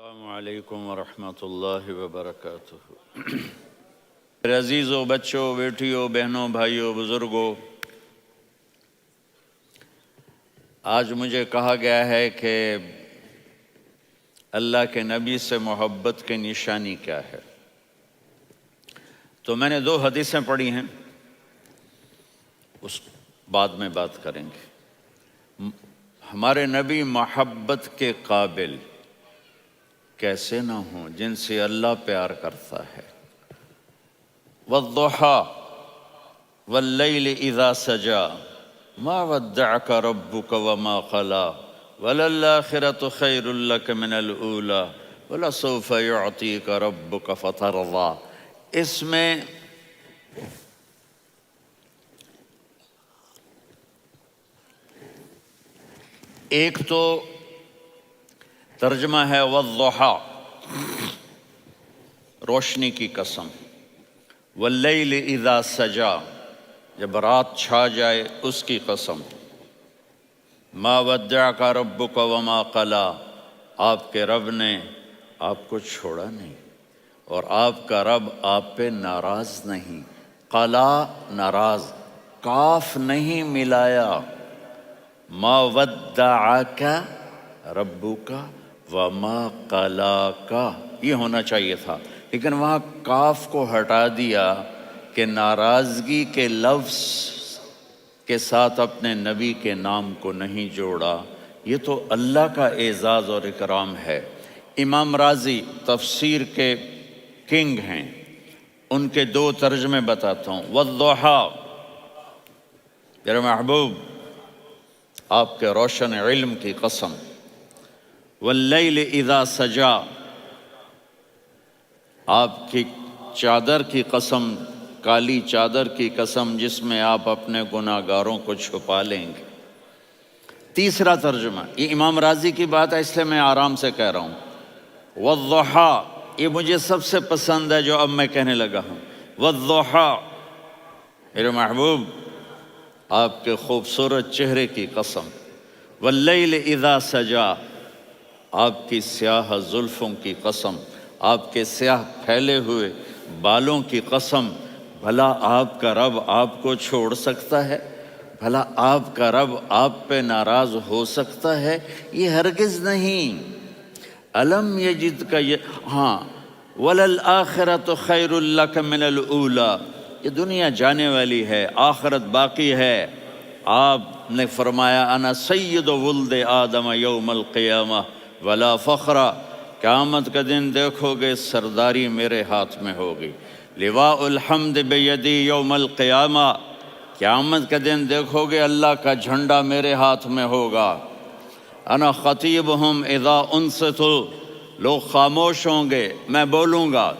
السلام علیکم ورحمۃ اللہ وبرکاتہ۔ میرے عزیزوں، بچوں، بیٹیوں، بہنوں، بھائیوں، بزرگوں، آج مجھے کہا گیا ہے کہ اللہ کے نبی سے محبت کی نشانی کیا ہے، تو میں نے 2 حدیثیں پڑھی ہیں، اس بعد میں بات کریں گے۔ ہمارے نبی محبت کے قابل کیسے نہ ہوں جن سے اللہ پیار کرتا ہے۔ والضحیٰ واللیل اذا سجا ما ودعک ربک وما قلی وللآخرۃ خیر لک من الاولی ولسوف یعطیک ربک فترضی۔ اس میں ایک تو ترجمہ ہے والضحیٰ، روشنی کی قسم، واللیل اذا سجا، جب رات چھا جائے اس کی قسم، ما ودعک ربک وما قلی، آپ کے رب نے آپ کو چھوڑا نہیں اور آپ کا رب آپ پہ ناراض نہیں۔ قلا ناراض، کاف نہیں ملایا۔ ما ودعک ربک وما قلاک، یہ ہونا چاہیے تھا، لیکن وہاں کاف کو ہٹا دیا کہ ناراضگی کے لفظ کے ساتھ اپنے نبی کے نام کو نہیں جوڑا۔ یہ تو اللہ کا اعزاز اور اکرام ہے۔ امام راضی تفسیر کے کنگ ہیں، ان کے 2 ترجمے بتاتا ہوں۔ والضحیٰ، میرے محبوب آپ کے روشن علم کی قسم، واللیل اذا سجا، آپ کی چادر کی قسم، کالی چادر کی قسم جس میں آپ اپنے گناہگاروں کو چھپا لیں گے۔ تیسرا ترجمہ، یہ امام راضی کی بات ہے اس لیے میں آرام سے کہہ رہا ہوں۔ والضحیٰ، یہ مجھے سب سے پسند ہے جو اب میں کہنے لگا ہوں۔ والضحیٰ، میرے محبوب آپ کے خوبصورت چہرے کی قسم، واللیل اذا سجا، آپ کی سیاہ زلفوں کی قسم، آپ کے سیاہ پھیلے ہوئے بالوں کی قسم۔ بھلا آپ کا رب آپ کو چھوڑ سکتا ہے؟ بھلا آپ کا رب آپ پہ ناراض ہو سکتا ہے؟ یہ ہرگز نہیں۔ الم یجد کا ہاں، وللآخرۃ خیر لک من الاولی، یہ دنیا جانے والی ہے، آخرت باقی ہے۔ آپ نے فرمایا انا سید ولد آدم یوم القیامہ ولا فخر، قیامت کا دن دیکھو گے سرداری میرے ہاتھ میں ہوگی۔ لواء الحمد بیدی یوم القیامہ، قیامت کا دن دیکھو گے اللہ کا جھنڈا میرے ہاتھ میں ہوگا۔ انا خطیبہم اذا انصتوا، لوگ خاموش ہوں گے میں بولوں گا۔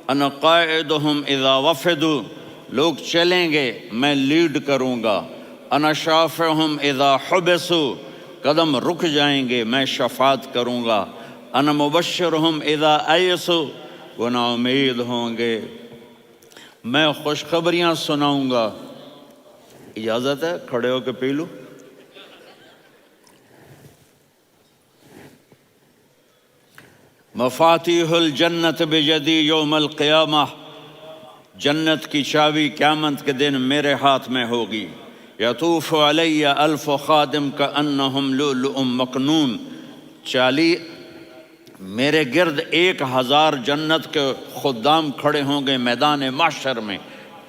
انا قائدہم اذا وفدوا، لوگ چلیں گے میں لیڈ کروں گا۔ انا شافعہم اذا حبسوا، قدم رک جائیں گے میں شفاعت کروں گا۔ انا مبشرہم اذا ایسوا، وہ نا امید ہوں گے میں خوشخبریاں سناؤں گا۔ اجازت ہے کھڑے ہو کے پی لوں؟ مفاتیح الجنت بیدی یوم القیامہ، جنت کی چابی قیامت کے دن میرے ہاتھ میں ہوگی۔ یطوف علی الف خادم کانہم لؤلؤ مکنون، میرے گرد 1000 جنت کے خدام کھڑے ہوں گے میدان محشر میں۔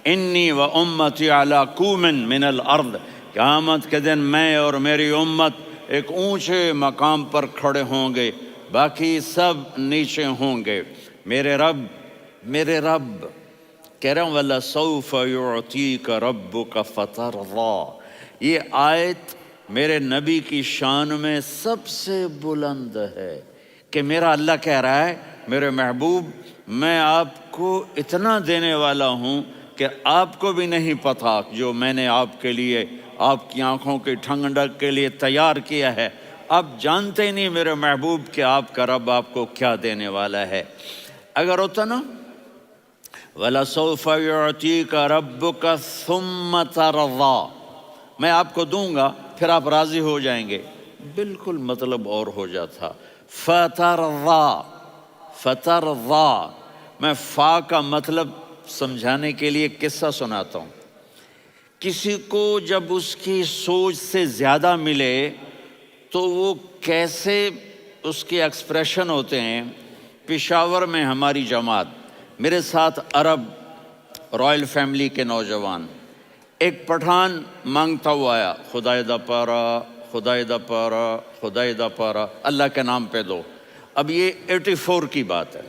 انی و امتی علی کوم من الارض، قیامت کے دن میں اور میری امت ایک اونچے مقام پر کھڑے ہوں گے، باقی سب نیچے ہوں گے۔ میرے رب کہہ رہا ہوں وَلَسَوْفَ يُعْطِيكَ رَبُّكَ فَتَرْضَىٰ، یہ آیت میرے نبی کی شان میں سب سے بلند ہے کہ میرا اللہ کہہ رہا ہے میرے محبوب میں آپ کو اتنا دینے والا ہوں کہ آپ کو بھی نہیں پتہ جو میں نے آپ کے لیے، آپ کی آنکھوں کی ٹھنڈک کے لیے تیار کیا ہے۔ آپ جانتے نہیں میرے محبوب کہ آپ کا رب آپ کو کیا دینے والا ہے۔ اگر ہوتا نا وَلَسَوْفَ يُعْطِيكَ رَبُّكَ ثُمَّ تَرْضَىٰ، میں آپ کو دوں گا پھر آپ راضی ہو جائیں گے، بالکل مطلب اور ہو جاتا۔ فَتَرْضَىٰ، فترضا، میں فا کا مطلب سمجھانے کے لیے قصہ سناتا ہوں۔ کسی کو جب اس کی سوچ سے زیادہ ملے تو وہ کیسے اس کے ایکسپریشن ہوتے ہیں۔ پشاور میں ہماری جماعت، میرے ساتھ عرب رائل فیملی کے نوجوان، ایک پٹھان مانگتا ہوا آیا، خدائے دا پارا، خدائے دا پارا، خدائے دا پارا، اللہ کے نام پہ دو۔ اب یہ 84 کی بات ہے،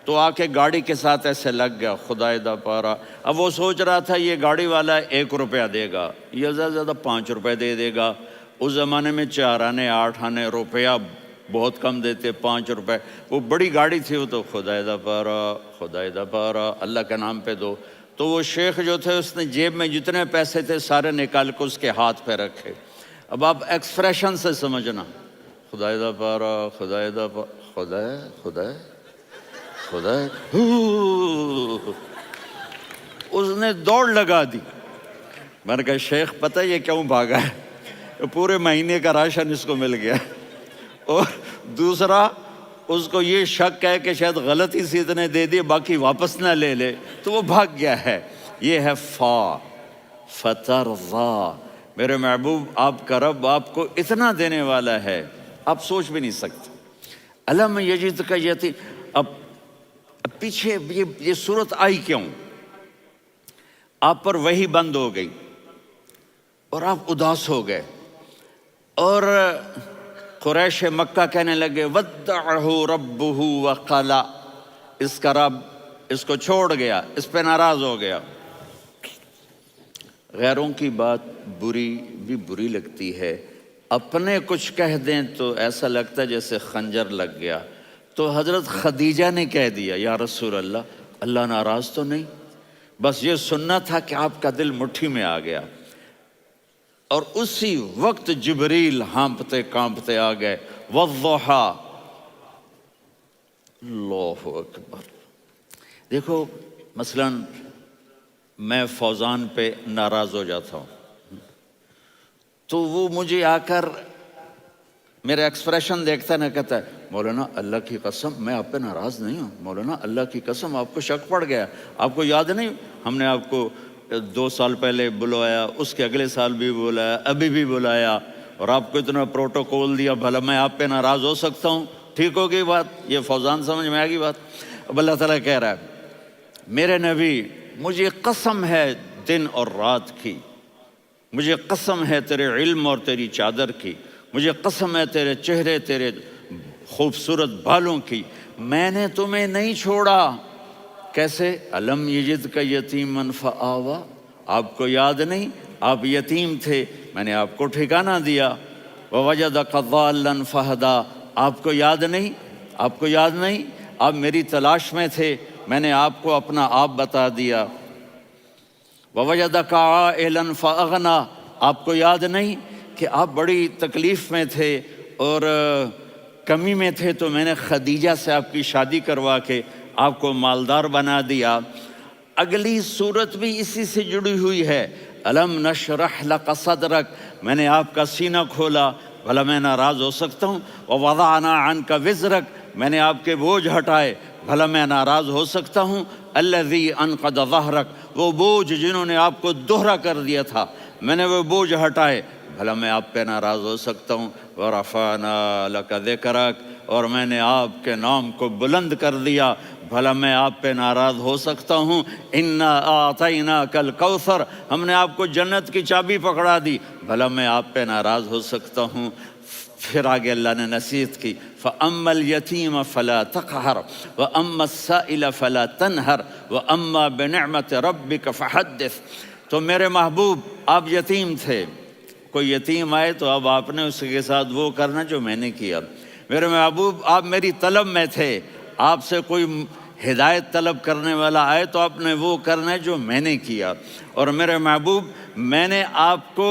تو آ کے گاڑی کے ساتھ ایسے لگ گیا، خدائے دا پارا۔ اب وہ سوچ رہا تھا یہ گاڑی والا 1 روپیہ دے گا، یہ زیادہ زیادہ 5 روپے دے دے گا۔ اس زمانے میں 4 آنے 8 آنے روپیہ بہت کم دیتے، 5 روپے، وہ بڑی گاڑی تھی، وہ تو خدائے دا پارا، خدائے دا پارا، اللہ کے نام پہ دو۔ تو وہ شیخ جو تھے اس نے جیب میں جتنے پیسے تھے سارے نکال کے اس کے ہاتھ پہ رکھے۔ اب آپ ایکسپریشن سے سمجھنا، خدائے دا پارا، خدائے دا پارا، خدائے خدائے خدائے، اس نے دوڑ لگا دی۔ میں نے کہا شیخ پتہ یہ کیوں بھاگا ہے؟ پورے مہینے کا راشن اس کو مل گیا، اور دوسرا اس کو یہ شک ہے کہ شاید غلطی سے اتنے دے دیے باقی واپس نہ لے لے، تو وہ بھاگ گیا ہے۔ یہ ہے فا، فترضا۔ میرے محبوب آپ کا رب آپ کو اتنا دینے والا ہے آپ سوچ بھی نہیں سکتے۔ الم یجدک یتیم، اب پیچھے یہ صورت آئی کیوں؟ آپ پر وحی بند ہو گئی اور آپ اداس ہو گئے، اور قریش مکہ کہنے لگے ودعہ ربہ وقلا، اس کا رب اس کو چھوڑ گیا، اس پہ ناراض ہو گیا۔ غیروں کی بات بری لگتی ہے، اپنے کچھ کہہ دیں تو ایسا لگتا ہے جیسے خنجر لگ گیا۔ تو حضرت خدیجہ نے کہہ دیا یا رسول اللہ، اللہ ناراض تو نہیں؟ بس یہ سننا تھا کہ آپ کا دل مٹھی میں آ گیا۔ اور اسی وقت جبریل ہانپتے کانپتے آ گئے، والضحی، اللہ اکبر۔ دیکھو مثلا میں فوزان پہ ناراض ہو جاتا ہوں تو وہ مجھے آ کر میرا ایکسپریشن دیکھتا ہے نا، کہتا ہے مولانا اللہ کی قسم میں آپ پہ ناراض نہیں ہوں، مولانا اللہ کی قسم آپ کو شک پڑ گیا، آپ کو یاد نہیں ہم نے آپ کو 2 سال پہلے بلوایا، اس کے اگلے سال بھی بلایا، ابھی بھی بلایا، اور آپ کو اتنا پروٹوکول دیا، بھلا میں آپ پہ ناراض ہو سکتا ہوں؟ ٹھیک ہوگی بات؟ یہ فوزان سمجھ میں آ گئی بات؟ اب اللہ تعالیٰ کہہ رہا ہے میرے نبی مجھے قسم ہے دن اور رات کی، مجھے قسم ہے تیرے علم اور تیری چادر کی، مجھے قسم ہے تیرے چہرے تیرے خوبصورت بالوں کی، میں نے تمہیں نہیں چھوڑا۔ کیسے؟ الم یجدک یتیما فآویٰ، آپ کو یاد نہیں آپ یتیم تھے، میں نے آپ کو ٹھکانہ دیا۔ ووجدک ضالا فہدیٰ، آپ کو یاد نہیں، آپ کو یاد نہیں آپ میری تلاش میں تھے، میں نے آپ کو اپنا آپ بتا دیا۔ ووجدک عائلا فاغنیٰ، آپ کو یاد نہیں کہ آپ بڑی تکلیف میں تھے اور کمی میں تھے، تو میں نے خدیجہ سے آپ کی شادی کروا کے آپ کو مالدار بنا دیا۔ اگلی صورت بھی اسی سے جڑی ہوئی ہے، الم نشرح لک صدرک، میں نے آپ کا سینہ کھولا، بھلا میں ناراض ہو سکتا ہوں؟ ووضعنا عنک وزرک، میں نے آپ کے بوجھ ہٹائے، بھلا میں ناراض ہو سکتا ہوں؟ الذی انقض ظہرک، وہ بوجھ جنہوں نے آپ کو دوہرا کر دیا تھا، میں نے وہ بوجھ ہٹائے، بھلا میں آپ پہ ناراض ہو سکتا ہوں؟ ورفعنا لک ذکرک، اور میں نے آپ کے نام کو بلند کر دیا، بھلا میں آپ پہ ناراض ہو سکتا ہوں؟ انا اعطیناک الکوثر، ہم نے آپ کو جنت کی چابی پکڑا دی، بھلا میں آپ پہ ناراض ہو سکتا ہوں؟ پھر آگے اللہ نے نصیحت کی، فَأَمَّا الْيَتِيمَ فَلَا تَقْهَرْ وَأَمَّا السَّائِلَ فَلَا تَنْهَرْ وَأَمَّا بِنِعْمَةِ رَبِّكَ فَحَدِّثْ۔ تو میرے محبوب آپ یتیم تھے، کوئی یتیم آئے تو اب آپ نے اس کے ساتھ وہ کرنا جو میں نے کیا۔ میرے محبوب آپ میری طلب میں تھے، آپ سے کوئی ہدایت طلب کرنے والا آئے تو آپ نے وہ کرنا ہے جو میں نے کیا۔ اور میرے محبوب میں نے آپ کو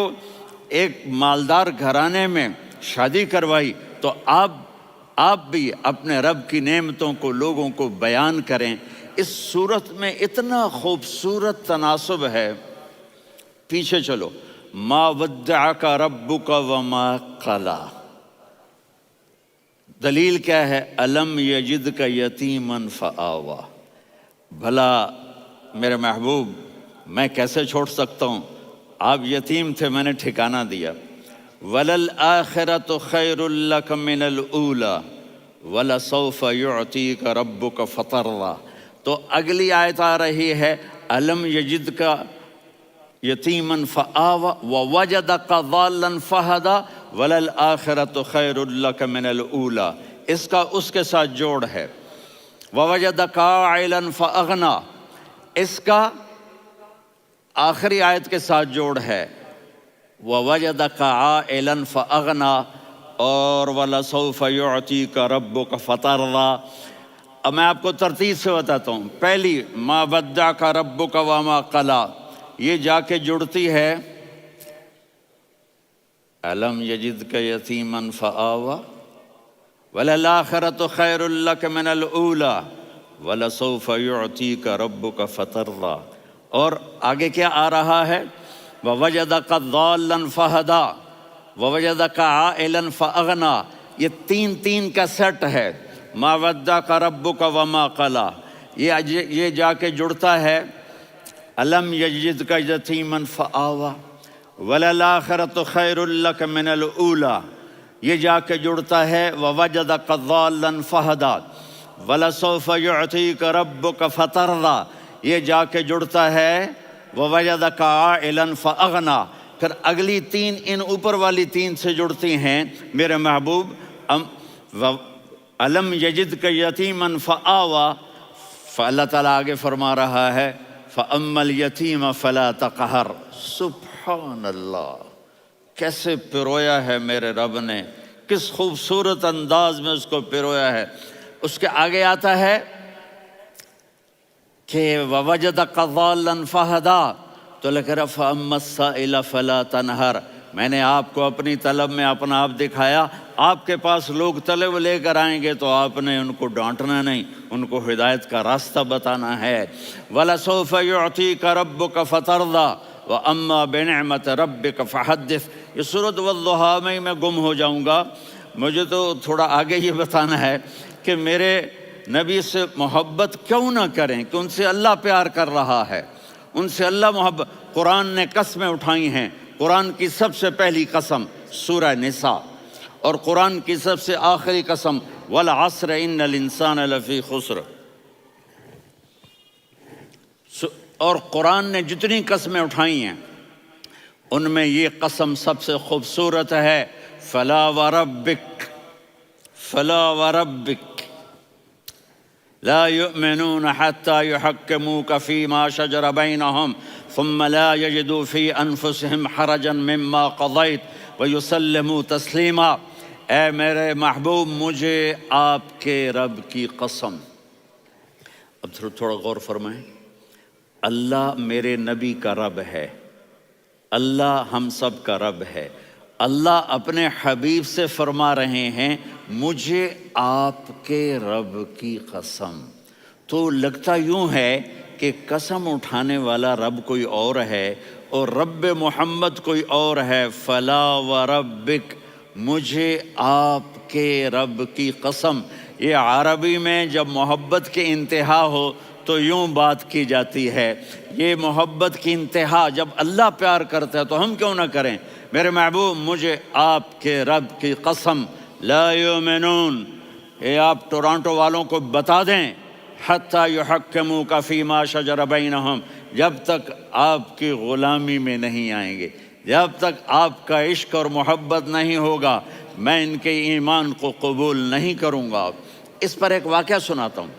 ایک مالدار گھرانے میں شادی کروائی، تو آپ بھی اپنے رب کی نعمتوں کو لوگوں کو بیان کریں۔ اس صورت میں اتنا خوبصورت تناسب ہے، پیچھے چلو، ما ودعک ربک وما قلی، دلیل کیا ہے؟ الم یجد کا یتیمن فآوا، بھلا میرے محبوب میں کیسے چھوڑ سکتا ہوں؟ آپ یتیم تھے، میں نے ٹھکانہ دیا۔ وَلَلْآخِرَةُ خَيْرٌ لَكَ مِنَ الْأُولَى وَلَسَوْفَ يُعْطِيكَ رَبُّكَ فَتَرْضَىٰ۔ تو اگلی آیت آ رہی ہے الم یجد کا یتیمن فآوا ووجدک ضالا فہدا وللآخرۃ خیر لک من الاولی، اس کا اس کے ساتھ جوڑ ہے۔ ووجدک عائلا فاغنا، اس کا آخری آیت کے ساتھ جوڑ ہے۔ ووجدک عائلا فاغنا اور ولسوف یعطیک ربک فترضیٰ۔ اب میں آپ کو ترتیب سے بتاتا ہوں۔ پہلی ما ودعک ربک وما قلی، یہ جا کے جڑتی ہے الم یجدک یتیما فآوا وللآخرۃ خیر لک من الاولی ولسوف یعطیک ربک فترضیٰ۔ اور آگے کیا آ رہا ہے؟ ووجدک ضالا فہدا ووجدک عائلا فاغنا، یہ تین تین کا سیٹ ہے۔ ما ودعک ربک وما قلی، یہ جا کے جڑتا ہے الم یجدک یتیما فآوا وللآخرۃ خیر لک من الاولی، یہ جا کے جڑتا ہے ووجدک ضالا فہدا ولسوف یعطیک ربک فترضیٰ، یہ جا کے جڑتا ہے ووجدک عائلا فاغنا۔ پھر اگلی تین ان اوپر والی تین سے جڑتی ہیں میرے محبوب۔ الم یجدک یتیما فآوا، فاللہ تعالیٰ آگے فرما رہا ہے فَأَمَّا الْيَتِيمَ فَلَا تَقْهَرْ۔ سبحان اللہ، کیسے پرویا ہے میرے رب نے، کس خوبصورت انداز میں اس کو پرویا ہے۔ اس کے آگے آتا ہے کہ وَوَجَدَكَ ضَالًّا فَهَدَىٰ، تو لکھ رہا فَأَمَّا السَّائِلَ فَلَا تَنْهَرْ، میں نے آپ کو اپنی طلب میں اپنا آپ دکھایا۔ آپ کے پاس لوگ طلب لے کر آئیں گے تو آپ نے ان کو ڈانٹنا نہیں، ان کو ہدایت کا راستہ بتانا ہے۔ وَلَسَوْفَ يُعْطِيكَ رَبُّكَ فَتَرْضَىٰ وَأَمَّا بِنِعْمَةِ رَبِّكَ فَحَدِّثْ۔ یہ سورۃ والضحیٰ میں گم ہو جاؤں گا، مجھے تو تھوڑا آگے یہ بتانا ہے کہ میرے نبی سے محبت کیوں نہ کریں، کہ ان سے اللہ پیار کر رہا ہے، ان سے اللہ محبت۔ قرآن نے قسمیں اٹھائی ہیں، قرآن کی سب سے پہلی قسم سورہ نساء، اور قرآن کی سب سے آخری قسم والعصر ان الانسان لفی خسر۔ اور قرآن نے جتنی قسمیں اٹھائی ہیں ان میں یہ قسم سب سے خوبصورت ہے، فلا وربک فلا وربک لا يؤمنون حتى يحكموك فيما شجر بينهم ثم لا يجدوا في أنفسهم حرجا مما قضيت ويسلموا تسلیما۔ اے میرے محبوب، مجھے آپ کے رب کی قسم۔ اب تھوڑا غور فرمائیں، اللہ میرے نبی کا رب ہے، اللہ ہم سب کا رب ہے۔ اللہ اپنے حبیب سے فرما رہے ہیں مجھے آپ کے رب کی قسم۔ تو لگتا یوں ہے کہ قسم اٹھانے والا رب کوئی اور ہے اور رب محمد کوئی اور ہے۔ فلا وربک، مجھے آپ کے رب کی قسم۔ یہ عربی میں جب محبت کی انتہا ہو تو یوں بات کی جاتی ہے، یہ محبت کی انتہا جب اللہ پیار کرتا ہے تو ہم کیوں نہ کریں۔ میرے محبوب، مجھے آپ کے رب کی قسم، لا یؤمنون، یہ آپ ٹورانٹو والوں کو بتا دیں، حتی یحکموک فیما شجر بینہم، جب تک آپ کی غلامی میں نہیں آئیں گے، جب تک آپ کا عشق اور محبت نہیں ہوگا، میں ان کے ایمان کو قبول نہیں کروں گا۔ اس پر ایک واقعہ سناتا ہوں۔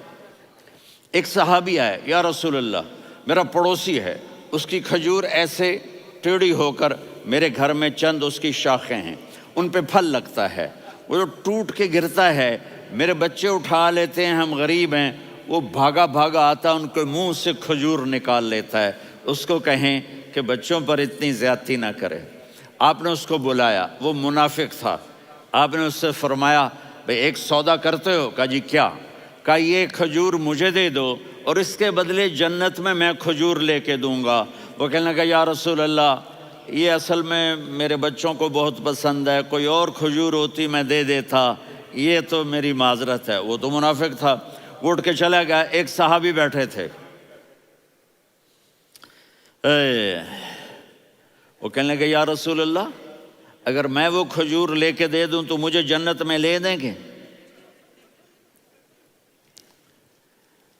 ایک صحابی آئے، یا رسول اللہ، میرا پڑوسی ہے، اس کی کھجور ایسے ٹیڑھی ہو کر میرے گھر میں چند اس کی شاخیں ہیں، ان پہ پھل لگتا ہے، وہ جو ٹوٹ کے گرتا ہے، میرے بچے اٹھا لیتے ہیں، ہم غریب ہیں، وہ بھاگا بھاگا آتا ہے، ان کے منہ سے کھجور نکال لیتا ہے۔ اس کو کہیں کہ بچوں پر اتنی زیادتی نہ کرے۔ آپ نے اس کو بلایا، وہ منافق تھا، آپ نے اس سے فرمایا بھئی ایک سودا کرتے ہو؟ کہا جی کیا؟ کہا یہ کھجور مجھے دے دو اور اس کے بدلے جنت میں کھجور لے کے دوں گا۔ وہ کہنے لگا یا رسول اللہ، یہ اصل میں میرے بچوں کو بہت پسند ہے، کوئی اور کھجور ہوتی میں دے دیتا، یہ تو میری معذرت ہے۔ وہ تو منافق تھا، وہ اٹھ کے چلا گیا۔ ایک صحابی بیٹھے تھے، وہ کہنے لگے یا رسول اللہ، اگر میں وہ کھجور لے کے دے دوں تو مجھے جنت میں لے دیں گے؟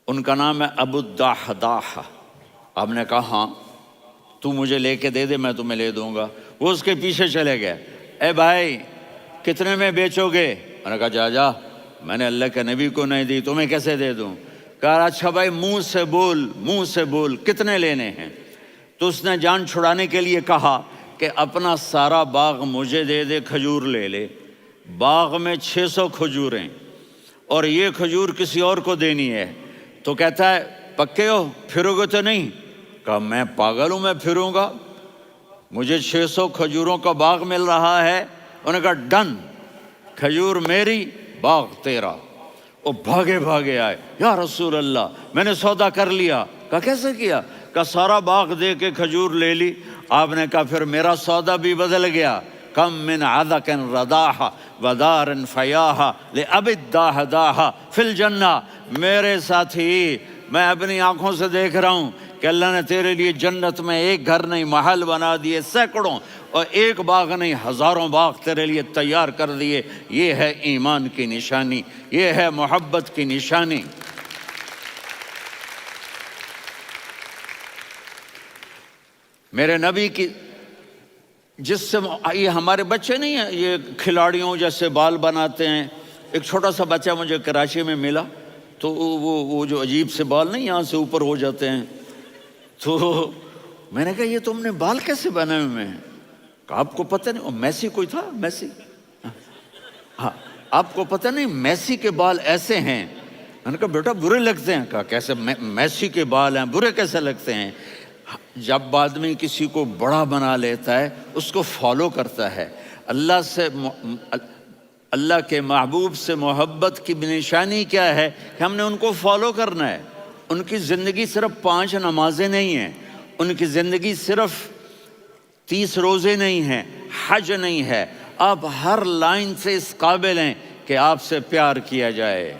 ان کا نام ہے ابو الدحداح۔ آپ نے کہا ہاں، تو مجھے لے کے دے دے، میں تمہیں لے دوں گا۔ وہ اس کے پیچھے چلے گئے، اے بھائی کتنے میں بیچو گے؟ میں نے کہا جا میں نے اللہ کے نبی کو نہیں دی، تمہیں کیسے دے دوں؟ کہا اچھا بھائی منہ سے بول کتنے لینے ہیں؟ تو اس نے جان چھڑانے کے لیے کہا کہ اپنا سارا باغ مجھے دے دے، کھجور لے لے۔ باغ میں 600 کھجوریں اور یہ کھجور کسی اور کو دینی ہے۔ تو کہتا ہے پکے ہو، پھرو گے تو نہیں؟ کہا میں پاگل ہوں، میں پھروں گا؟ مجھے 600 کھجوروں کا باغ مل رہا ہے۔ انہوں نے کہا ڈن، کھجور میری، باغ تیرا۔ وہ بھاگے آئے، یا رسول اللہ میں نے سودا کر لیا۔ کہا کیسے کیا؟ کہا سارا باغ دے کے کھجور لے لی۔ آپ نے کہا پھر میرا سودا بھی بدل گیا۔ کم من عذق رداح ودار فیاح لأبی الدحداح فی الجنہ۔ میرے ساتھی، میں اپنی آنکھوں سے دیکھ رہا ہوں کہ اللہ نے تیرے لیے جنت میں ایک گھر نہیں محل بنا دیے سینکڑوں، اور ایک باغ نہیں ہزاروں باغ تیرے لیے تیار کر دیے۔ یہ ہے ایمان کی نشانی، یہ ہے محبت کی نشانی۔ میرے نبی کی جس سے یہ ہمارے بچے نہیں ہیں، یہ کھلاڑیوں جیسے بال بناتے ہیں۔ ایک چھوٹا سا بچہ مجھے کراچی میں ملا، تو وہ جو عجیب سے بال نہیں یہاں سے اوپر ہو جاتے ہیں، تو میں نے کہا یہ تم نے بال کیسے بنائے ہوئے ہیں؟ کہا آپ کو پتہ نہیں؟ میسی کوئی تھا، میسی، ہاں آپ کو پتہ نہیں میسی کے بال ایسے ہیں؟ میں نے کہا بیٹا برے لگتے ہیں۔ کہا کیسے؟ میسی کے بال ہیں برے کیسے لگتے ہیں؟ جب آدمی کسی کو بڑا بنا لیتا ہے اس کو فالو کرتا ہے۔ اللہ کے محبوب سے محبت کی نشانی کیا ہے کہ ہم نے ان کو فالو کرنا ہے۔ ان کی زندگی صرف 5 نمازیں نہیں ہیں، ان کی زندگی صرف 30 روزے نہیں ہیں، حج نہیں ہے۔ آپ ہر لائن سے اس قابل ہیں کہ آپ سے پیار کیا جائے۔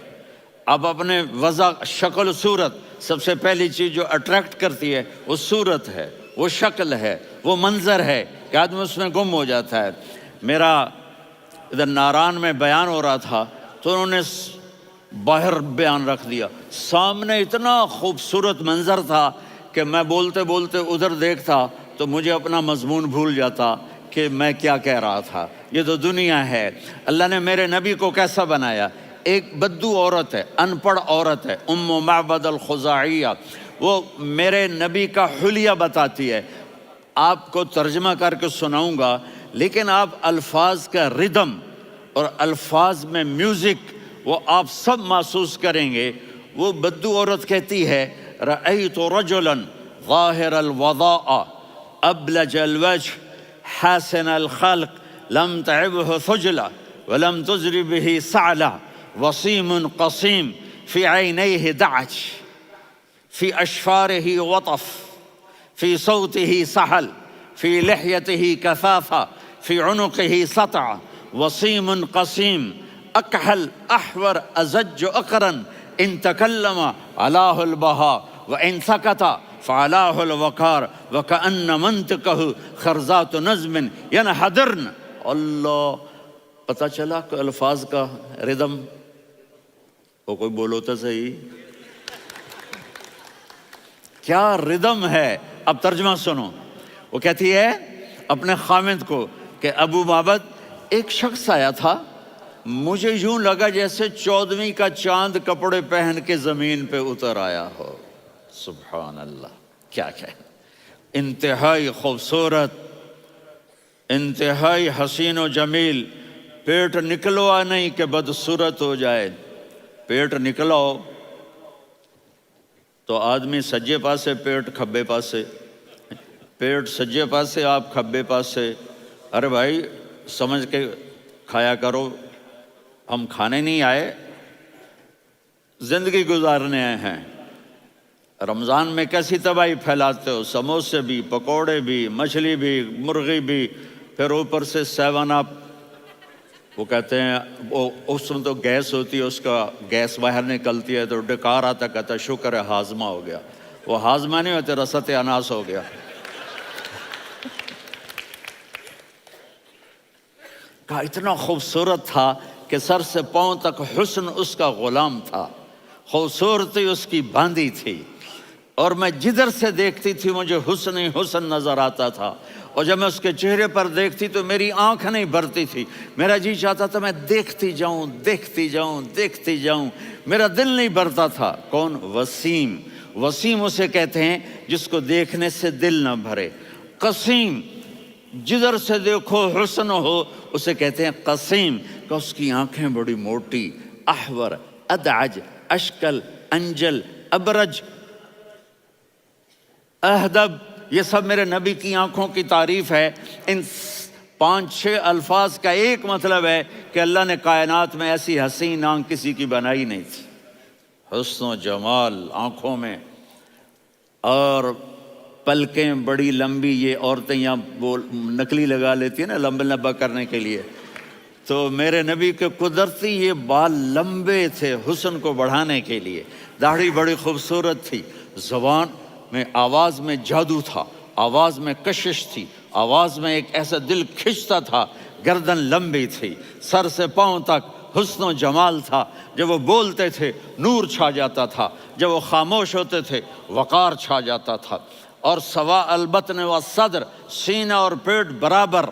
آپ اپنے وضع، شکل و صورت، سب سے پہلی چیز جو اٹریکٹ کرتی ہے وہ صورت ہے، وہ شکل ہے، وہ منظر ہے کہ آدمی اس میں گم ہو جاتا ہے۔ میرا ادھر ناران میں بیان ہو رہا تھا تو انہوں نے باہر بیان رکھ دیا، سامنے اتنا خوبصورت منظر تھا کہ میں بولتے بولتے ادھر دیکھتا تو مجھے اپنا مضمون بھول جاتا کہ میں کیا کہہ رہا تھا۔ یہ تو دنیا ہے۔ اللہ نے میرے نبی کو کیسا بنایا؟ ایک بدو عورت ہے، ان پڑھ عورت ہے، ام معبد الخزاعیہ، وہ میرے نبی کا حلیہ بتاتی ہے۔ آپ کو ترجمہ کر کے سناؤں گا، لیکن آپ الفاظ کا ردم اور الفاظ میں میوزک وہ آپ سب محسوس کریں گے۔ وہ بدو عورت کہتی ہے رأیت رجلا ظاہر الوضاء ابلج الوجه حاسن الخلق لم تعبه ثجلة ولم تزر به سعلة وصيم قصيم في عينيه دعج في أشفاره وطف في صوته سحل في لحيته كثافة في عنقه سطع وصيم قصيم أكحل أحور أزج أقرن إن تكلم علاه البهاء وإن سكت فعلاه الوقار وكأن منطقه خرزات نظم ينحدرن۔ اللہ، پتہ چلا کہ الفاظ کا ردم، وہ کوئی بولو تو صحیح، کیا ردم ہے۔ اب ترجمہ سنو۔ وہ کہتی ہے اپنے خامد کو کہ ابو معبد، ایک شخص آیا تھا، مجھے یوں لگا جیسے 14ویں کا چاند کپڑے پہن کے زمین پہ اتر آیا ہو۔ سبحان اللہ، کیا انتہائی خوبصورت، انتہائی حسین و جمیل۔ پیٹ نکلوا نہیں کہ بدصورت ہو جائے۔ پیٹ نکلاؤ تو آدمی سجے پاسے پیٹ، کھبے پاسے پیٹ، سجے پاسے آپ کھبے پاسے۔ ارے بھائی سمجھ کے کھایا کرو، ہم کھانے نہیں آئے، زندگی گزارنے آئے ہیں۔ رمضان میں کیسی تباہی پھیلاتے ہو، سموسے بھی، پکوڑے بھی، مچھلی بھی، مرغی بھی، پھر اوپر سے 7 اپ۔ وہ کہتے ہیں وہ اس میں تو گیس ہوتی ہے، اس کا گیس باہر نکلتی ہے تو ڈکار آتا، کہتا ہے شکر ہے ہاضمہ ہو گیا. وہ ہاضمہ نہیں ہوتے، رسط اناس ہو گیا. کہا اتنا خوبصورت تھا کہ سر سے پاؤں تک حسن اس کا غلام تھا، خوبصورتی اس کی باندھی تھی، اور میں جدھر سے دیکھتی تھی مجھے حسن ہی حسن نظر آتا تھا. اور جب میں اس کے چہرے پر دیکھتی تو میری آنکھ نہیں بھرتی تھی، میرا جی چاہتا تھا میں دیکھتی جاؤں دیکھتی جاؤں دیکھتی جاؤں، میرا دل نہیں بھرتا تھا. کون؟ وسیم. وسیم اسے کہتے ہیں جس کو دیکھنے سے دل نہ بھرے. قسیم، جدھر سے دیکھو حسن ہو، اسے کہتے ہیں قسیم، کہ اس کی آنکھیں بڑی موٹی، احور، ادعج، اشکل، انجل، ابرج، اہدب، یہ سب میرے نبی کی آنکھوں کی تعریف ہے. ان 5-6 الفاظ کا ایک مطلب ہے کہ اللہ نے کائنات میں ایسی حسین آنکھ کسی کی بنائی نہیں تھی. حسن و جمال آنکھوں میں، اور پلکیں بڑی لمبی. یہ عورتیں یہاں وہ نکلی لگا لیتی ہیں نا لمبا لمبا کرنے کے لیے، تو میرے نبی کے قدرتی یہ بال لمبے تھے حسن کو بڑھانے کے لیے. داڑھی بڑی خوبصورت تھی. زبان میں، آواز میں جادو تھا، آواز میں کشش تھی، آواز میں ایک ایسا دل کھنچتا تھا. گردن لمبی تھی، سر سے پاؤں تک حسن و جمال تھا. جب وہ بولتے تھے نور چھا جاتا تھا، جب وہ خاموش ہوتے تھے وقار چھا جاتا تھا. اور سوا البطن و صدر، سینہ اور پیٹ برابر،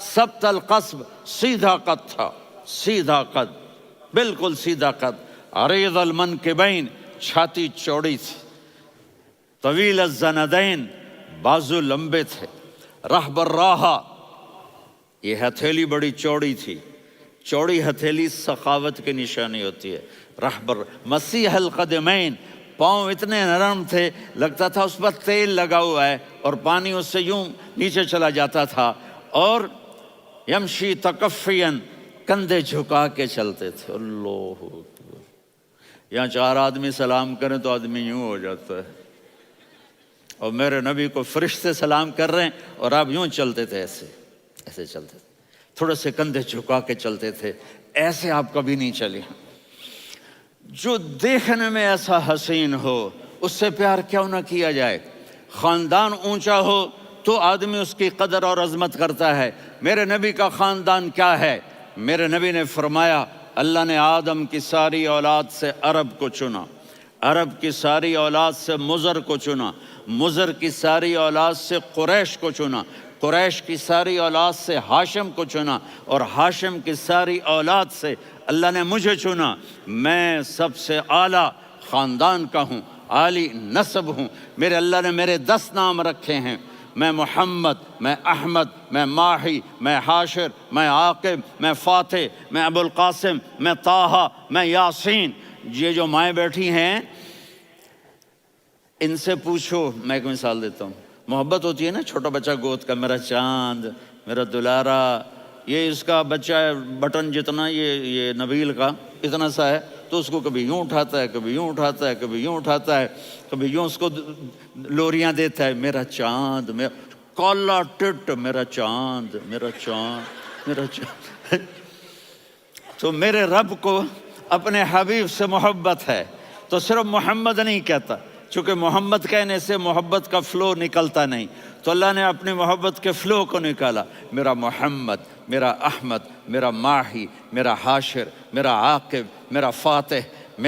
سبت القصب، سیدھا قد تھا، سیدھا قد، بالکل سیدھا قد. عریض المنکبین، چھاتی چوڑی تھی. طویل الزندین، بازو لمبے تھے. رحب الراحہ، یہ ہتھیلی بڑی چوڑی تھی. چوڑی ہتھیلی سخاوت کی نشانی ہوتی ہے. رحب مسیح القدمین، پاؤں اتنے نرم تھے لگتا تھا اس پر تیل لگا ہوا ہے، اور پانی اس سے یوں نیچے چلا جاتا تھا. اور یمشی تکفین، کندھے جھکا کے چلتے تھے. اللہ اکبر. یہاں 4 آدمی سلام کریں تو آدمی یوں ہو جاتا ہے، اور میرے نبی کو فرشتے سلام کر رہے ہیں اور آپ یوں چلتے تھے، ایسے ایسے چلتے تھے، تھوڑے سے کندھے جھکا کے چلتے تھے. ایسے آپ کبھی نہیں چلے. جو دیکھنے میں ایسا حسین ہو اس سے پیار کیوں نہ کیا جائے. خاندان اونچا ہو تو آدمی اس کی قدر اور عظمت کرتا ہے. میرے نبی کا خاندان کیا ہے؟ میرے نبی نے فرمایا اللہ نے آدم کی ساری اولاد سے عرب کو چنا، عرب کی ساری اولاد سے مضر کو چنا، مضر کی ساری اولاد سے قریش کو چنا، قریش کی ساری اولاد سے ہاشم کو چنا، اور ہاشم کی ساری اولاد سے اللہ نے مجھے چنا. میں سب سے اعلیٰ خاندان کا ہوں، عالی نسب ہوں. میرے اللہ نے میرے 10 نام رکھے ہیں. میں محمد، میں احمد، میں ماہی، میں حاشر، میں عاقب، میں فاتح، میں ابو القاسم، میں طٰہٰ، میں یاسین. یہ جو مائیں بیٹھی ہیں ان سے پوچھو. میں ایک مثال دیتا ہوں. محبت ہوتی ہے نا، چھوٹا بچہ گود کا، میرا چاند، میرا دلارا. یہ اس کا بچہ ہے بٹن جتنا، یہ نبیل کا اتنا سا ہے، تو اس کو کبھی یوں اٹھاتا ہے، کبھی یوں اٹھاتا ہے، کبھی یوں اٹھاتا ہے، کبھی یوں اس کو لوریاں دیتا ہے. میرا چاند، میرا کالا ٹٹ، میرا چاند، میرا چاند، میرا چاند. تو میرے رب کو اپنے حبیب سے محبت ہے تو صرف محمد نہیں کہتا، چونکہ محمد کہنے سے محبت کا فلو نکلتا نہیں، تو اللہ نے اپنی محبت کے فلو کو نکالا. میرا محمد، میرا احمد، میرا ماہی، میرا حاشر، میرا عاقب، میرا فاتح،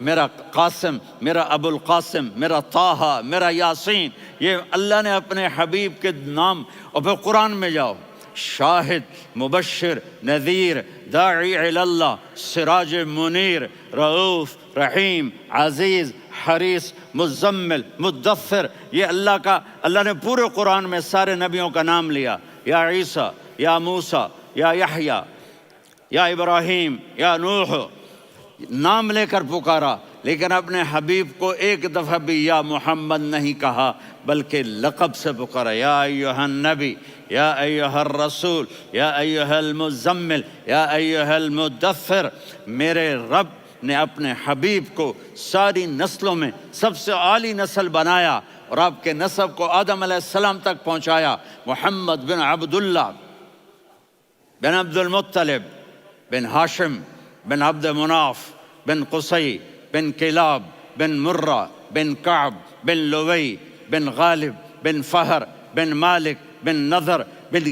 میرا قاسم، میرا ابو القاسم، میرا طٰہٰ، میرا یاسین. یہ اللہ نے اپنے حبیب کے نام. اور پھر قرآن میں جاؤ، شاہد، مبشر، نذیر، داعی الی اللہ، سراج منیر، رؤوف، رحیم، عزیز، حریص، مزمل، مدثر. یہ اللہ نے پورے قرآن میں سارے نبیوں کا نام لیا. یا عیسیٰ، یا موسیٰ، یا یحییٰ، یا ابراہیم، یا نوح، نام لے کر پکارا. لیکن اپنے حبیب کو ایک دفعہ بھی یا محمد نہیں کہا، بلکہ لقب سے پکارا. یا ایھا النبی، یا ایھا الرسول، یا ایھا المزمل، یا ایھا المدثر. میرے رب نے اپنے حبیب کو ساری نسلوں میں سب سے عالی نسل بنایا، اور آپ کے نسب کو آدم علیہ السلام تک پہنچایا. محمد بن عبداللہ بن عبد المطلب بن ہاشم بن عبد مناف بن قصی بن کلاب بن مرہ بن کعب بن لوی بن غالب بن فہر بن مالک بن نضر بن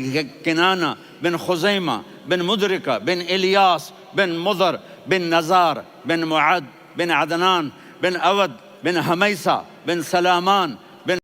کنانہ بن خزیمہ بن مدرکہ بن الیاس بن مضر بن نزار بن معد بن عدنان بن اود بن حمیسہ بن سلامان بن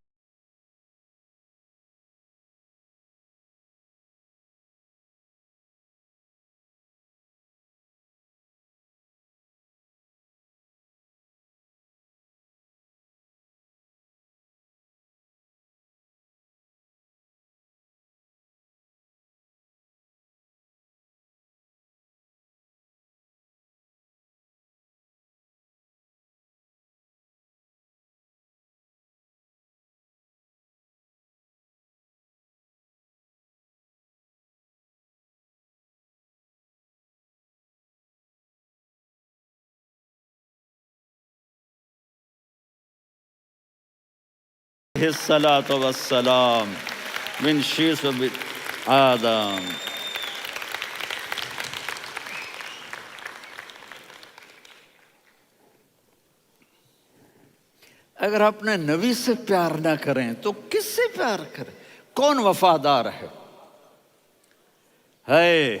الصلاة والسلام من شیث آدم۔ اگر اپنے نبی سے پیار نہ کریں تو کس سے پیار کریں؟ کون وفادار ہے؟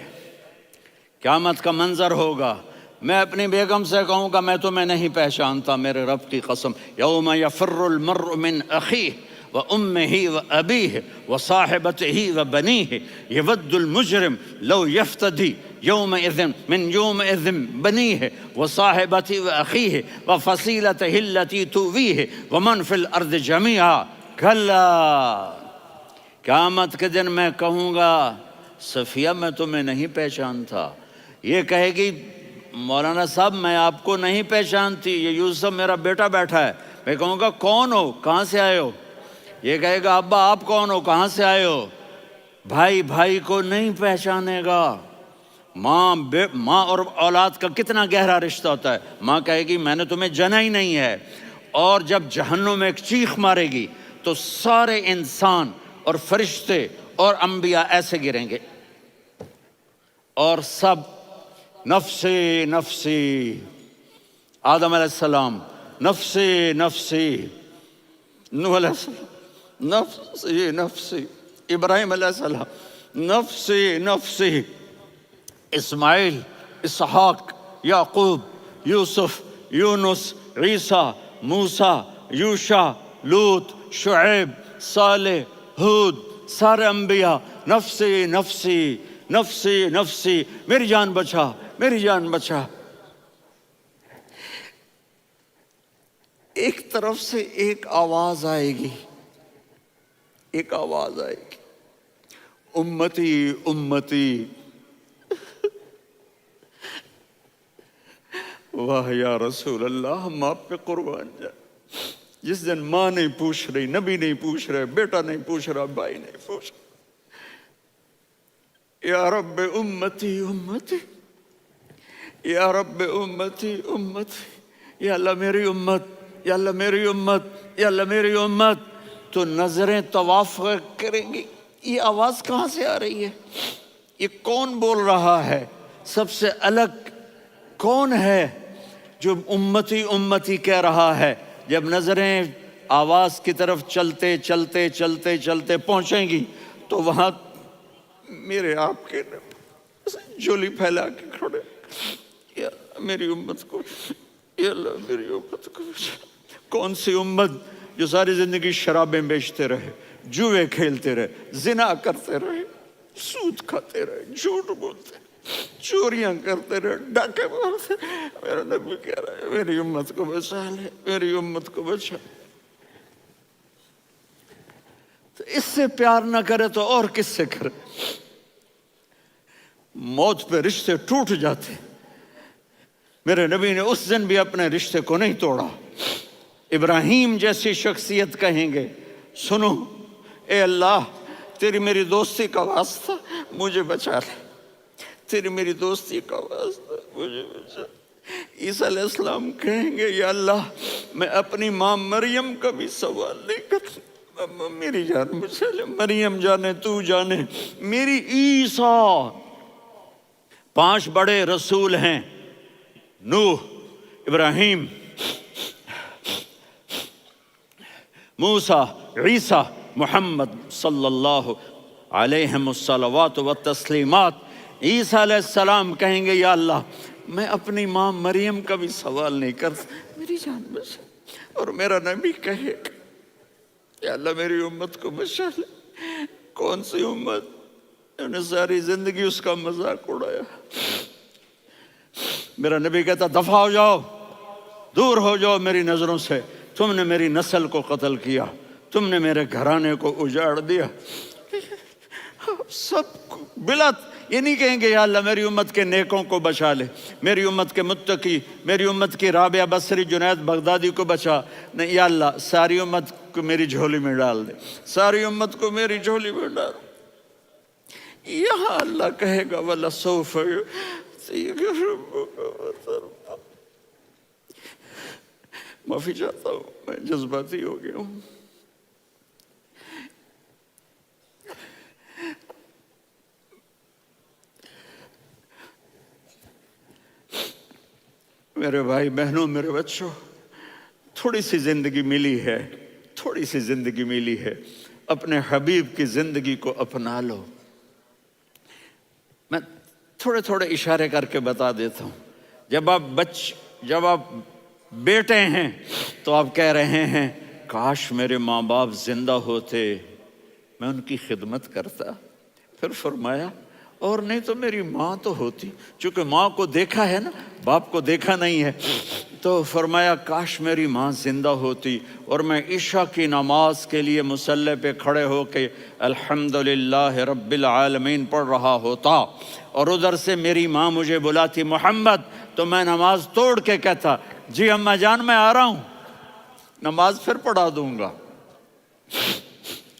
قیامت کا منظر ہوگا، میں اپنی بیگم سے کہوں گا میں تمہیں نہیں پہچانتا، میرے رب کی قسم، یوم یفر المرء من اخیہ وامہ وابیہ وصاحبتہ وبنیہ یود المجرم لو یفتدی یومئذ من یومئذ بنیہ وصاحبتہ واخیہ وفصیلتہ التی تؤویہ ومن فی الارض جمیعا کلا۔ قیامت کے دن میں کہوں گا صفیہ میں تمہیں نہیں پہچانتا، یہ کہے گی مولانا صاحب میں آپ کو نہیں پہچانتی، یہ یوسف میرا بیٹا بیٹھا ہے۔ میں کہوں گا کون ہو، کہاں سے آئے ہو؟ یہ کہے گا ابا آپ کون ہو، کہاں سے آئے ہو؟ بھائی بھائی کو نہیں پہچانے گا۔ ماں اور اولاد کا کتنا گہرا رشتہ ہوتا ہے۔ ماں کہے گی میں نے تمہیں جنا ہی نہیں ہے، اور جب جہنم میں ایک چیخ مارے گی تو سارے انسان اور فرشتے اور انبیاء ایسے گریں گے، اور سب نفسی نفسی، آدم علیہ السلام نفسی نفسی، نوح علیہ السلام نفسی نفسی، ابراہیم علیہ السلام نفسی نفسی، اسماعیل، اسحاق، یعقوب، یوسف، یونس، عیسیٰ، موسیٰ، یوشع، لوط، شعیب، صالح، ہود، سارے انبیاء نفسی نفسی نفسی نفسی، میری جان بچا میری جان بچا۔ ایک طرف سے ایک آواز آئے گی، ایک آواز آئے گی، امتی امتی۔ واہ یا رسول اللہ، ہم آپ پہ قربان جائیں۔ جس دن ماں نہیں پوچھ رہی، نبی نہیں پوچھ رہے، بیٹا نہیں پوچھ رہا، بھائی نہیں پوچھ رہا، یا رب امتی امتی، یا رب امتی امتی، یا اللہ میری امت، یا اللہ میری امت، یا اللہ میری امت۔ تو نظریں طواف کریں گی، یہ آواز کہاں سے آ رہی ہے؟ یہ کون بول رہا ہے؟ سب سے الگ کون ہے جو امتی امتی کہہ رہا ہے؟ جب نظریں آواز کی طرف چلتے چلتے چلتے چلتے پہنچیں گی تو وہاں میرے آپ کے جولی پھیلا کے کھڑے، یا میری امت کو، یا اللہ میری امت کو۔ کون سی امت جو ساری زندگی شرابیں بیچتے رہے، جوئے کھیلتے رہے، زنا کرتے رہے، سود کھاتے رہے، جھوٹ بولتے رہے، چوریاں کرتے رہے، ڈاکے مارتے رہے۔ میرا نبی کہہ رہا ہے میری امت کو بچا لے، میری امت کو بچا۔ تو اس سے پیار نہ کرے تو اور کس سے کرے؟ موت پہ رشتے ٹوٹ جاتے، میرے نبی نے اس دن بھی اپنے رشتے کو نہیں توڑا۔ ابراہیم جیسی شخصیت کہیں گے سنو اے اللہ تیری میری دوستی کا واسطہ مجھے بچا لے، تیری میری دوستی کا واسطہ مجھے بچا۔ عیسیٰ علیہ السلام کہیں گے یا اللہ میں اپنی ماں مریم کا بھی سوال نہیں کرتا، میری جان بچا لے، مریم جانے تو جانے، میری عیسیٰ 5 بڑے رسول ہیں، نوح، ابراہیم، موسیٰ، عیسیٰ، محمد صلی اللہ علیہ الصلوات والتسلیمات۔ عیسیٰ علیہ السلام کہیں گے یا اللہ میں اپنی ماں مریم کا بھی سوال نہیں کرتا، میری جان بچا۔ اور میرا نبی کہے گا یا اللہ میری امت کو بچا لے۔ کون سی امت؟ انہوں نے ساری زندگی اس کا مذاق اڑایا۔ میرا نبی کہتا دفع ہو جاؤ، دور ہو جاؤ میری نظروں سے، تم نے میری نسل کو قتل کیا، تم نے میرے گھرانے کو اجاڑ دیا۔ سب بلا یہ نہیں کہیں گے یا اللہ میری امت کے نیکوں کو بچا لے، میری امت کے متقی، میری امت کی رابعہ بصری، جنید بغدادی کو بچا، نہیں یا اللہ ساری امت کو میری جھولی میں ڈال دے، ساری امت کو میری جھولی میں ڈال۔ یہاں اللہ کہے گا وَلَسَوْفَ يُعْطِيكَ رَبُّكَ فَتَرْضَىٰ۔ معافی چاہتا ہوں، میں جذباتی ہو گیا ہوں۔ میرے بھائی بہنوں، میرے بچوں، تھوڑی سی زندگی ملی ہے، تھوڑی سی زندگی ملی ہے، اپنے حبیب کی زندگی کو اپنا لو۔ میں تھوڑے تھوڑے اشارے کر کے بتا دیتا ہوں۔ جب آپ بیٹے ہیں تو آپ کہہ رہے ہیں کاش میرے ماں باپ زندہ ہوتے، میں ان کی خدمت کرتا۔ پھر فرمایا اور نہیں تو میری ماں تو ہوتی، چونکہ ماں کو دیکھا ہے نا، باپ کو دیکھا نہیں ہے، تو فرمایا کاش میری ماں زندہ ہوتی اور میں عشاء کی نماز کے لیے مصلی پہ کھڑے ہو کے الحمدللہ رب العالمین پڑھ رہا ہوتا، اور ادھر سے میری ماں مجھے بلاتی محمد، تو میں نماز توڑ کے کہتا جی اماں جان میں آ رہا ہوں، نماز پھر پڑھا دوں گا۔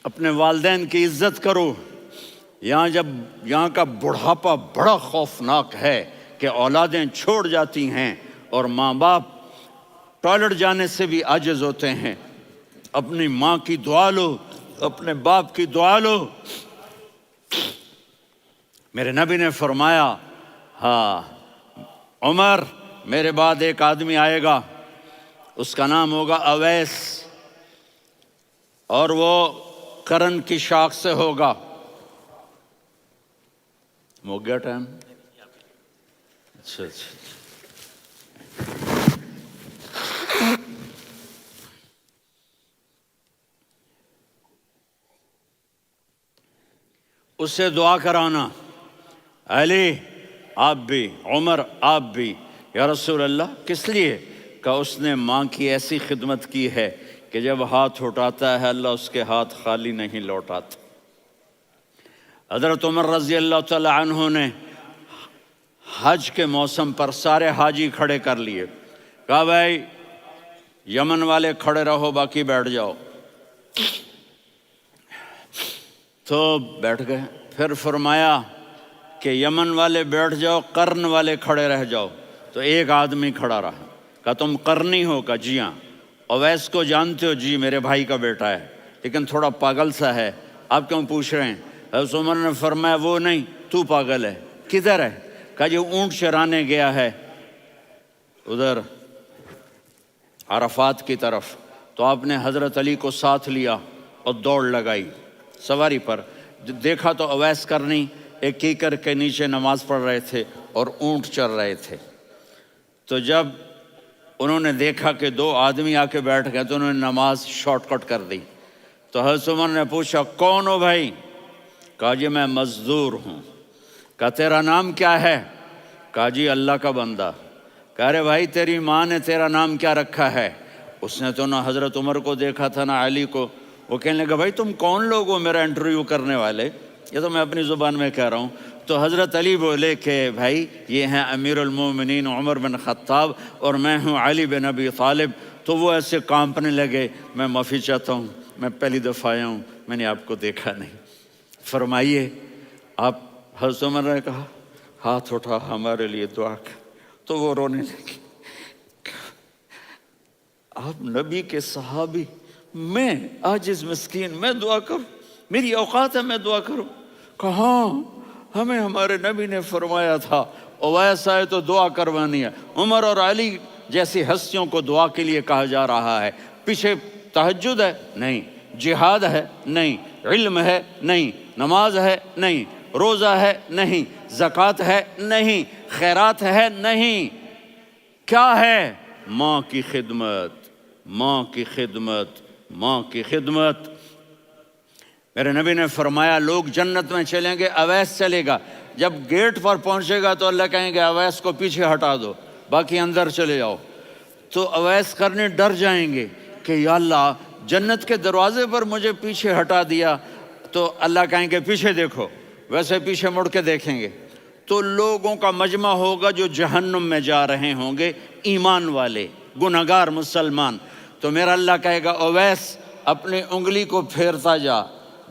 اپنے والدین کی عزت کرو۔ یہاں کا بڑھاپا بڑا خوفناک ہے کہ اولادیں چھوڑ جاتی ہیں اور ماں باپ ٹوائلٹ جانے سے بھی عاجز ہوتے ہیں۔ اپنی ماں کی دعا لو، اپنے باپ کی دعا لو۔ میرے نبی نے فرمایا ہاں عمر میرے بعد ایک آدمی آئے گا، اس کا نام ہوگا اویس، اور وہ قرن کی شاخ سے ہوگا۔ ہو گیا ٹائم؟ اچھا اس سے دعا کرانا، علی آپ بھی، عمر آپ بھی، یا رسول اللہ کس لیے؟ کہ اس نے ماں کی ایسی خدمت کی ہے کہ جب ہاتھ اٹھاتا ہے اللہ اس کے ہاتھ خالی نہیں لوٹاتا۔ حضرت عمر رضی اللہ تعالی عنہ نے حج کے موسم پر سارے حاجی کھڑے کر لیے، کہا بھائی یمن والے کھڑے رہو باقی بیٹھ جاؤ، تو بیٹھ گئے۔ پھر فرمایا کہ یمن والے بیٹھ جاؤ، قرن والے کھڑے رہ جاؤ، تو ایک آدمی کھڑا رہا۔ کہا تم قرنی ہو؟ کہا جی ہاں۔ اویس کو جانتے ہو؟ جی میرے بھائی کا بیٹا ہے لیکن تھوڑا پاگل سا ہے، آپ کیوں پوچھ رہے ہیں؟ حضرت عمر نے فرمایا وہ نہیں، تو پاگل ہے۔ کدھر ہے؟ کہا جی اونٹ چرانے گیا ہے ادھر عرفات کی طرف۔ تو آپ نے حضرت علی کو ساتھ لیا اور دوڑ لگائی سواری پر۔ دیکھا تو اویس کرنی ایک کیکر کے نیچے نماز پڑھ رہے تھے اور اونٹ چر رہے تھے۔ تو جب انہوں نے دیکھا کہ 2 آدمی آ کے بیٹھ گئے تو انہوں نے نماز شارٹ کٹ کر دی۔ تو حضرت عمر نے پوچھا کون ہو بھائی؟ کہا جی میں مزدور ہوں۔ کہا تیرا نام کیا ہے؟ کہا جی اللہ کا بندہ۔ کہا رے بھائی تیری ماں نے تیرا نام کیا رکھا ہے؟ اس نے تو نہ حضرت عمر کو دیکھا تھا نہ علی کو۔ وہ کہنے لگا بھائی تم کون لوگ ہو میرا انٹرویو کرنے والے؟ یہ تو میں اپنی زبان میں کہہ رہا ہوں۔ تو حضرت علی بولے کہ بھائی یہ ہیں امیر المومنین عمر بن خطاب اور میں ہوں علی بن ابی طالب۔ تو وہ ایسے کانپنے لگے، میں معافی چاہتا ہوں، میں پہلی دفعہ آیا ہوں، میں نے آپ کو دیکھا نہیں، فرمائیے آپ۔ حضرت عمر نے کہا ہاتھ اٹھا ہمارے لیے دعا کر۔ تو وہ رونے لگی۔ آپ نبی کے صحابی، میں عاجز مسکین، میں دعا کروں؟ میری اوقات ہے میں دعا کروں؟ کہاں ہمیں ہمارے نبی نے فرمایا تھا اویس آئے تو دعا کروانی ہے۔ عمر اور علی جیسی ہستیوں کو دعا کے لیے کہا جا رہا ہے۔ پیچھے تہجد ہے؟ نہیں۔ جہاد ہے؟ نہیں۔ علم ہے؟ نہیں۔ نماز ہے؟ نہیں۔ روزہ ہے؟ نہیں۔ زکوٰۃ ہے؟ نہیں۔ خیرات ہے؟ نہیں۔ کیا ہے؟ ماں کی خدمت، ماں کی خدمت، ماں کی خدمت۔ میرے نبی نے فرمایا لوگ جنت میں چلیں گے، اویس چلے گا، جب گیٹ پر پہنچے گا تو اللہ کہیں گے اویس کو پیچھے ہٹا دو، باقی اندر چلے جاؤ۔ تو اویس کرنے ڈر جائیں گے کہ یا اللہ جنت کے دروازے پر مجھے پیچھے ہٹا دیا، تو اللہ کہیں گے پیچھے دیکھو، ویسے پیچھے مڑ کے دیکھیں گے تو لوگوں کا مجمع ہوگا جو جہنم میں جا رہے ہوں گے، ایمان والے، گنہگار مسلمان۔ تو میرا اللہ کہے گا اویس اپنی انگلی کو پھیرتا جا،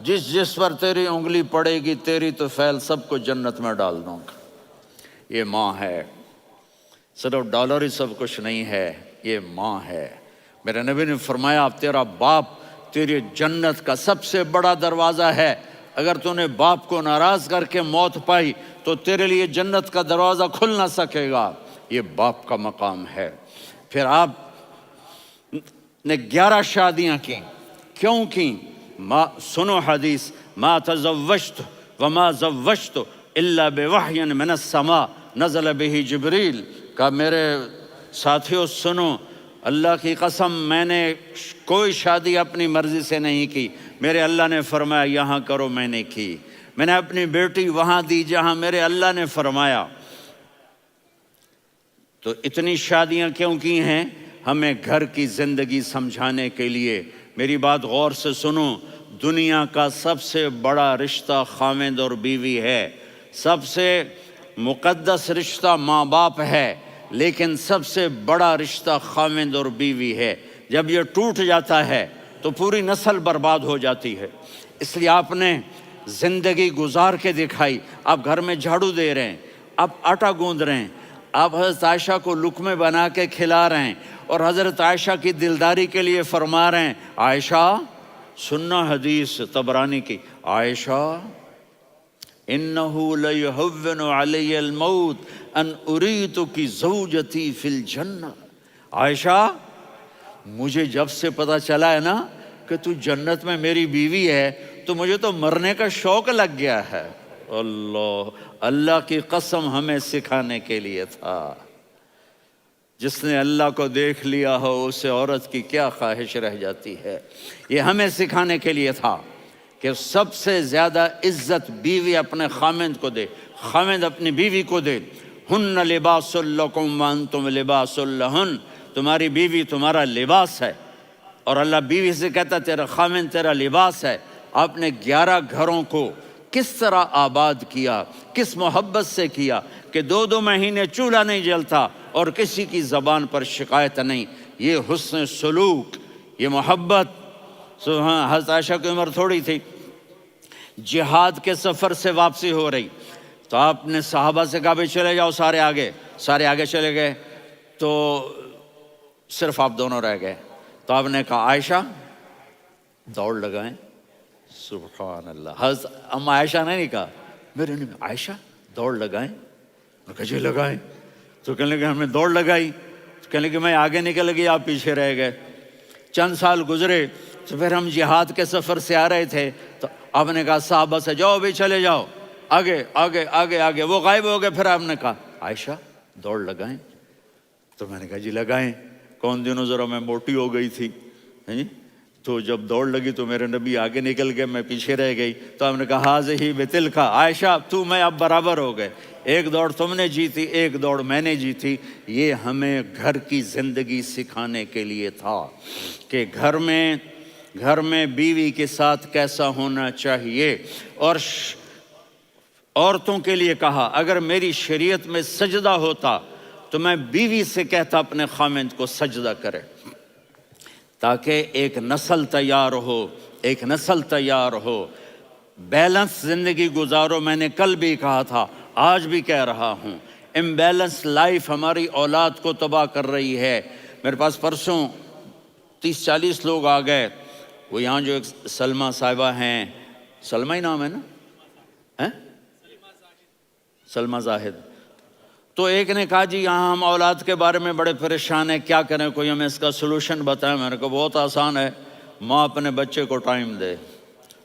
جس جس پر تیری انگلی پڑے گی تیری تو فیل سب کو جنت میں ڈال دوں گا۔ یہ ماں ہے، صرف ڈالر ہی سب کچھ نہیں ہے، یہ ماں ہے۔ میرے نبی نے فرمایا تیرا باپ تیری جنت کا سب سے بڑا دروازہ ہے، اگر تو نے باپ کو ناراض کر کے موت پائی تو تیرے لیے جنت کا دروازہ کھل نہ سکے گا۔ یہ باپ کا مقام ہے۔ پھر آپ نے 11 شادیاں کی، کیوں کی؟ سنو حدیث، ما تزوجت وما زوجت الا بوحی من السماء نزل به جبریل۔ کہا میرے ساتھیوں سنو، اللہ کی قسم میں نے کوئی شادی اپنی مرضی سے نہیں کی، میرے اللہ نے فرمایا یہاں کرو، میں نے کی۔ میں نے اپنی بیٹی وہاں دی جہاں میرے اللہ نے فرمایا۔ تو اتنی شادیاں کیوں کی ہیں؟ ہمیں گھر کی زندگی سمجھانے کے لیے۔ میری بات غور سے سنو، دنیا کا سب سے بڑا رشتہ خاوند اور بیوی ہے، سب سے مقدس رشتہ ماں باپ ہے، لیکن سب سے بڑا رشتہ خاوند اور بیوی ہے۔ جب یہ ٹوٹ جاتا ہے تو پوری نسل برباد ہو جاتی ہے۔ اس لیے آپ نے زندگی گزار کے دکھائی۔ آپ گھر میں جھاڑو دے رہے ہیں، آپ آٹا گوندھ رہے ہیں، آپ حضرت عائشہ کو لقمے بنا کے کھلا رہے ہیں، اور حضرت عائشہ کی دلداری کے لیے فرما رہے ہیں عائشہ، سننا حدیث طبرانی کی، عائشہ انہو لیہون علی الموت ان اریتک زوجتی فی الجنہ۔ عائشہ مجھے جب سے پتا چلا ہے نا کہ تو جنت میں میری بیوی ہے تو مجھے تو مرنے کا شوق لگ گیا ہے۔ اللہ کی قسم ہمیں سکھانے کے لیے تھا۔ جس نے اللہ کو دیکھ لیا ہو اسے عورت کی کیا خواہش رہ جاتی ہے۔ یہ ہمیں سکھانے کے لیے تھا کہ سب سے زیادہ عزت بیوی اپنے خاوند کو دے، خاوند اپنی بیوی کو دے۔ ہن لباس لکم وانتم لباس لہن، تمہاری بیوی تمہارا لباس ہے، اور اللہ بیوی سے کہتا تیرا خاوند تیرا لباس ہے۔ آپ نے 11 گھروں کو کس طرح آباد کیا، کس محبت سے کیا کہ 2 مہینے چولہا نہیں جلتا اور کسی کی زبان پر شکایت نہیں۔ یہ حسن سلوک، یہ محبت۔ حضرت عائشہ کی عمر تھوڑی تھی، جہاد کے سفر سے واپسی ہو رہی، تو آپ نے صحابہ سے کہا بھی چلے جاؤ سارے آگے چلے گئے، تو صرف آپ دونوں رہ گئے۔ تو آپ نے کہا عائشہ دوڑ لگائیں۔ سبحان اللہ، حضرت اما عائشہ نے نہیں کہا، میرے نے عائشہ دوڑ لگائیں، میں کہا جی لگائیں۔ تو کہنے لگے ہم نے دوڑ لگائی، تو کہنے لگے میں آگے نکل گئی، آپ پیچھے رہ گئے۔ چند سال گزرے تو پھر ہم جہاد کے سفر سے آ رہے تھے، تو آپ نے کہا صحابہ سے جاؤ بھی چلے جاؤ آگے آگے آگے آگے، وہ غائب ہو گئے۔ پھر آپ نے کہا عائشہ دوڑ لگائیں، تو میں نے کہا جی لگائیں۔ کون دنوں ذرا میں موٹی ہو گئی تھی، تو جب دوڑ لگی تو میرے نبی آگے نکل گئے، میں پیچھے رہ گئی۔ تو ہم نے کہا ہاذہ بتلک، عائشہ تو میں اب برابر ہو گئے، ایک دوڑ تم نے جیتی، ایک دوڑ میں نے جیتی۔ یہ ہمیں گھر کی زندگی سکھانے کے لیے تھا کہ گھر میں بیوی کے ساتھ کیسا ہونا چاہیے۔ اور عورتوں کے لیے کہا اگر میری شریعت میں سجدہ ہوتا تو میں بیوی سے کہتا اپنے خاوند کو سجدہ کرے، تاکہ ایک نسل تیار ہو، بیلنس زندگی گزارو۔ میں نے کل بھی کہا تھا، آج بھی کہہ رہا ہوں، امبیلنس لائف ہماری اولاد کو تباہ کر رہی ہے۔ میرے پاس پرسوں 30-40 لوگ آ گئے، وہ یہاں جو ایک سلمہ صاحبہ ہیں، سلمہ ہی نام ہے نا، سلمہ زاہد. تو ایک نے کہا جی یہاں ہم اولاد کے بارے میں بڑے پریشان ہیں، کیا کریں، کوئی ہمیں اس کا سلوشن بتائیں. میں نے کہا بہت آسان ہے، ماں اپنے بچے کو ٹائم دے.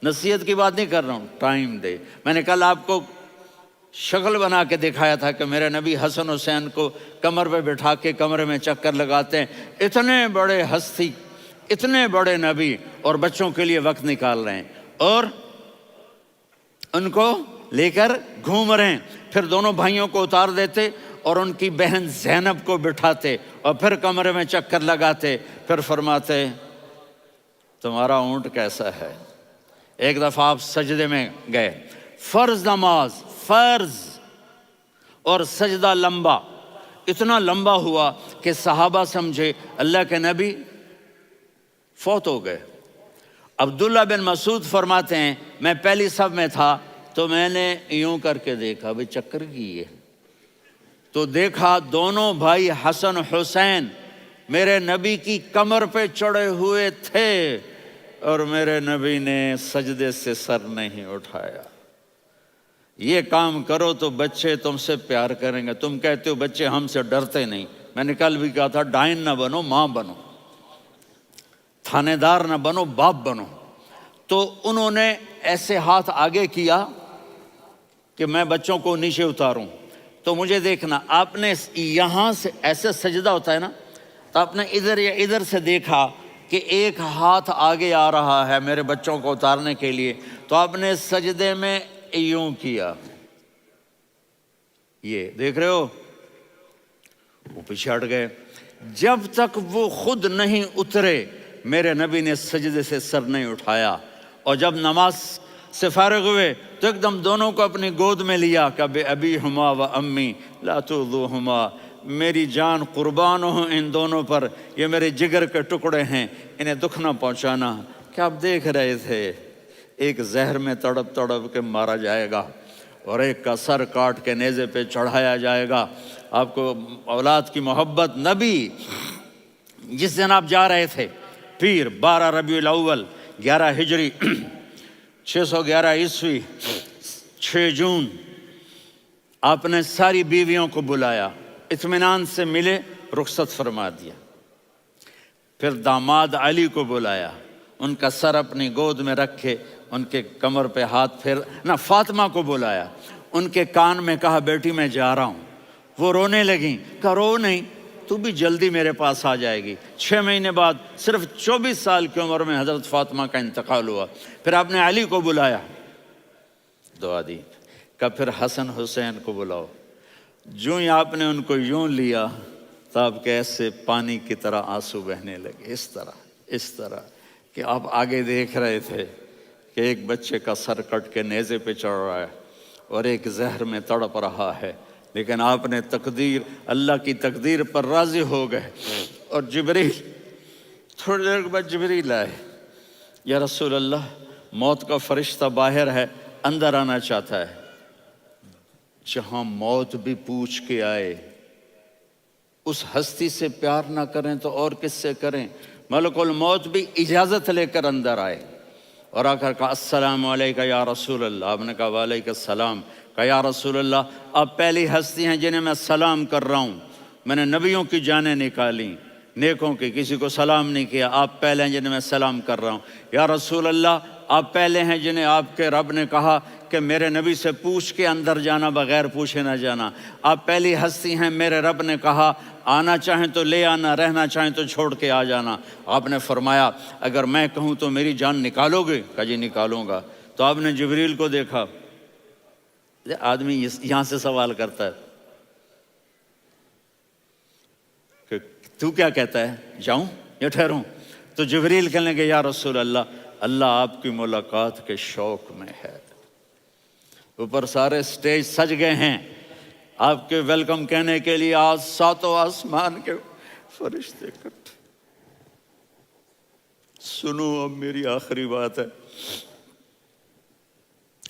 نصیحت کی بات نہیں کر رہا ہوں، ٹائم دے. میں نے کل آپ کو شکل بنا کے دکھایا تھا کہ میرے نبی حسن حسین کو کمر پہ بٹھا کے کمرے میں چکر لگاتے ہیں. اتنے بڑے ہستی، اتنے بڑے نبی، اور بچوں کے لیے وقت نکال رہے ہیں اور ان کو لے کر گھوم رہے ہیں. پھر دونوں بھائیوں کو اتار دیتے اور ان کی بہن زینب کو بٹھاتے اور پھر کمرے میں چکر لگاتے. پھر فرماتے تمہارا اونٹ کیسا ہے. ایک دفعہ آپ سجدے میں گئے، فرض نماز، فرض، اور سجدہ لمبا، اتنا لمبا ہوا کہ صحابہ سمجھے اللہ کے نبی فوت ہو گئے. عبداللہ بن مسعود فرماتے ہیں میں پہلی صف میں تھا تو میں نے یوں کر کے دیکھا، بھئی چکر کی ہے، تو دیکھا دونوں بھائی حسن حسین میرے نبی کی کمر پہ چڑھے ہوئے تھے اور میرے نبی نے سجدے سے سر نہیں اٹھایا. یہ کام کرو تو بچے تم سے پیار کریں گے. تم کہتے ہو بچے ہم سے ڈرتے نہیں. میں نے کل بھی کہا تھا ڈائن نہ بنو، ماں بنو، تھانے دار نہ بنو، باپ بنو. تو انہوں نے ایسے ہاتھ آگے کیا کہ میں بچوں کو نیچے اتاروں. تو مجھے دیکھنا، آپ نے یہاں سے ایسے سجدہ ہوتا ہے نا، تو آپ نے ادھر یا ادھر سے دیکھا کہ ایک ہاتھ آگے آ رہا ہے میرے بچوں کو اتارنے کے لیے، تو آپ نے سجدے میں یوں کیا. یہ دیکھ رہے ہو، وہ پیچھے ہٹ گئے. جب تک وہ خود نہیں اترے میرے نبی نے سجدے سے سر نہیں اٹھایا. اور جب نماز سے فارغ ہوئے تو ایک دم دونوں کو اپنی گود میں لیا کہ بے ابی ہما و امی لا تؤذوہما، میری جان قربان ہو ان دونوں پر، یہ میرے جگر کے ٹکڑے ہیں، انہیں دکھ نہ پہنچانا. کیا آپ دیکھ رہے تھے ایک زہر میں تڑپ تڑپ کے مارا جائے گا اور ایک کا سر کاٹ کے نیزے پہ چڑھایا جائے گا. آپ کو اولاد کی محبت. نبی جس دن آپ جا رہے تھے پیر 12 ربیع الاول 11 ہجری 611 عیسوی 6 جون، آپ نے ساری بیویوں کو بلایا، اطمینان سے ملے، رخصت فرما دیا. پھر داماد علی کو بلایا، ان کا سر اپنی گود میں رکھے، ان کے کمر پہ ہاتھ پھیر نہ. فاطمہ کو بلایا، ان کے کان میں کہا بیٹی میں جا رہا ہوں. وہ رونے لگیں، کہا رو نہیں، تو بھی جلدی میرے پاس آ جائے گی. 6 مہینے بعد صرف 24 سال کی عمر میں حضرت فاطمہ کا انتقال ہوا. پھر آپ نے علی کو بلایا، دعا دی. کہ پھر حسن حسین کو بلاؤ. جو ہی آپ نے ان کو یوں لیا تو آپ کے ایسے پانی کی طرح آنسو بہنے لگے. اس طرح کہ آپ آگے دیکھ رہے تھے کہ ایک بچے کا سر کٹ کے نیزے پہ چڑھ رہا ہے اور ایک زہر میں تڑپ رہا ہے، لیکن آپ نے تقدیر، اللہ کی تقدیر پر راضی ہو گئے. اور جبریل تھوڑی دیر کے بعد جبریل آئے، یا رسول اللہ موت کا فرشتہ باہر ہے، اندر آنا چاہتا ہے. جہاں موت بھی پوچھ کے آئے، اس ہستی سے پیار نہ کریں تو اور کس سے کریں. ملک الموت بھی اجازت لے کر اندر آئے اور آ کر کہا السلام علیکہ یا رسول اللہ. آپ نے کہا وعلیکم السلام. کہا یا رسول اللہ آپ پہلی ہستی ہیں جنہیں میں سلام کر رہا ہوں. میں نے نبیوں کی جانیں نکالیں، نیکوں کی، کسی کو سلام نہیں کیا. آپ پہلے ہیں جنہیں میں سلام کر رہا ہوں. یا رسول اللہ آپ پہلے ہیں جنہیں آپ کے رب نے کہا کہ میرے نبی سے پوچھ کے اندر جانا، بغیر پوچھے نہ جانا. آپ پہلی ہستی ہیں میرے رب نے کہا آنا چاہیں تو لے آنا، رہنا چاہیں تو چھوڑ کے آ جانا. آپ نے فرمایا اگر میں کہوں تو میری جان نکالو گے؟ کہا جی نکالوں گا. تو آپ نے جبریل کو دیکھا. آدمی یہاں سے سوال کرتا ہے کہ تو کیا کہتا ہے، جاؤں یا ٹھہروں؟ تو جبریل کہنے لگے یا رسول اللہ اللہ آپ کی ملاقات کے شوق میں ہے. اوپر سارے سٹیج سج گئے ہیں آپ کے ویلکم کہنے کے لیے. آج 7 آسمان کے فرشتے اکٹھے. سنو اب میری آخری بات ہے.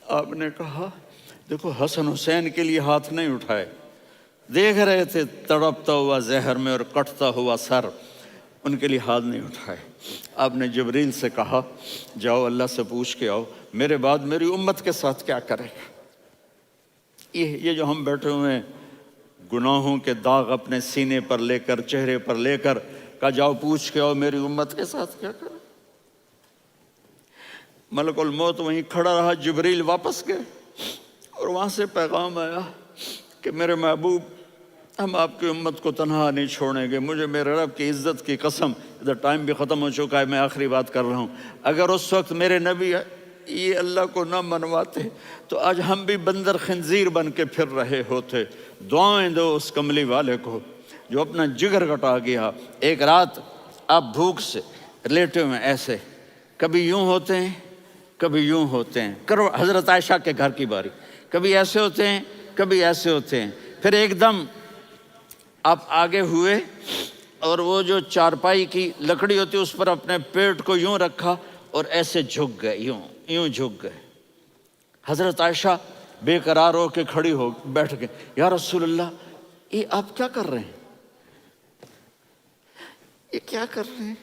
آپ نے کہا دیکھو حسن حسین کے لیے ہاتھ نہیں اٹھائے، دیکھ رہے تھے تڑپتا ہوا زہر میں اور کٹتا ہوا سر، ان کے لیے ہاتھ نہیں اٹھائے. آپ نے جبریل سے کہا جاؤ اللہ سے پوچھ کے آؤ میرے بعد میری امت کے ساتھ کیا کرے گا. یہ جو ہم بیٹھے ہوئے ہیں گناہوں کے داغ اپنے سینے پر لے کر چہرے پر لے کر کہا جاؤ پوچھ کے آؤ میری امت کے ساتھ کیا کریں. ملک الموت وہیں کھڑا رہا، جبریل واپس گئے اور وہاں سے پیغام آیا کہ میرے محبوب ہم آپ کی امت کو تنہا نہیں چھوڑیں گے. مجھے میرے رب کی عزت کی قسم، ادھر ٹائم بھی ختم ہو چکا ہے، میں آخری بات کر رہا ہوں، اگر اس وقت میرے نبی یہ اللہ کو نہ منواتے تو آج ہم بھی بندر خنزیر بن کے پھر رہے ہوتے. دعائیں دو اس کملی والے کو جو اپنا جگر کٹا گیا. ایک رات آپ بھوک سے لیٹے ہوئے ایسے، کبھی یوں ہوتے ہیں کبھی یوں ہوتے ہیں. کرو حضرت عائشہ کے گھر کی باری، کبھی ایسے ہوتے ہیں کبھی ایسے ہوتے ہیں. پھر ایک دم آپ آگے ہوئے اور وہ جو چارپائی کی لکڑی ہوتی اس پر اپنے پیٹ کو یوں رکھا اور ایسے جھک گئے، یوں جھک گئے. حضرت عائشہ بے قرار ہو کے کھڑی ہو بیٹھ گئے. یا رسول اللہ یہ آپ کیا کر رہے ہیں؟ یہ کیا کر رہے ہیں؟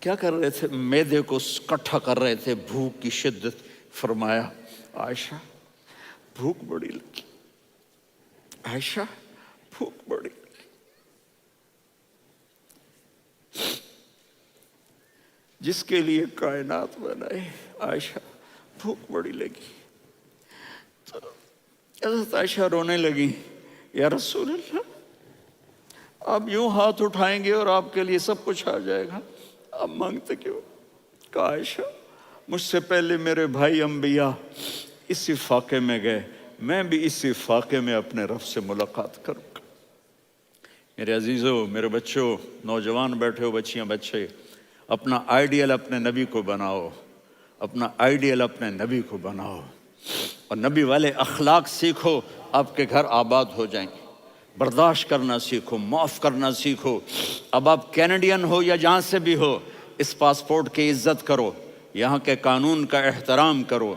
کیا کر رہے تھے؟ معدے کو کٹھا کر رہے تھے، بھوک کی شدت. فرمایا عائشہ بھوک بڑی لگی، عائشہ بھوک بڑی لگی. جس کے لیے کائنات بنائے عائشہ بھوک بڑی لگی. تو حضرت عائشہ رونے لگی. یا رسول اللہ آپ یوں ہاتھ اٹھائیں گے اور آپ کے لیے سب کچھ آ جائے گا، آپ مانگتے کیوں؟ کہا عائشہ مجھ سے پہلے میرے بھائی انبیاء اسی فاقے میں گئے، میں بھی اسی فاقے میں اپنے رب سے ملاقات کروں گا. میرے عزیزوں، میرے بچوں، نوجوان بیٹھے ہو، بچیاں بچے، اپنا آئیڈیل اپنے نبی کو بناؤ، اپنا آئیڈیل اپنے نبی کو بناؤ اور نبی والے اخلاق سیکھو، آپ کے گھر آباد ہو جائیں گے. برداشت کرنا سیکھو، معاف کرنا سیکھو. اب آپ کینیڈین ہو یا جہاں سے بھی ہو، اس پاسپورٹ کی عزت کرو، یہاں کے قانون کا احترام کرو،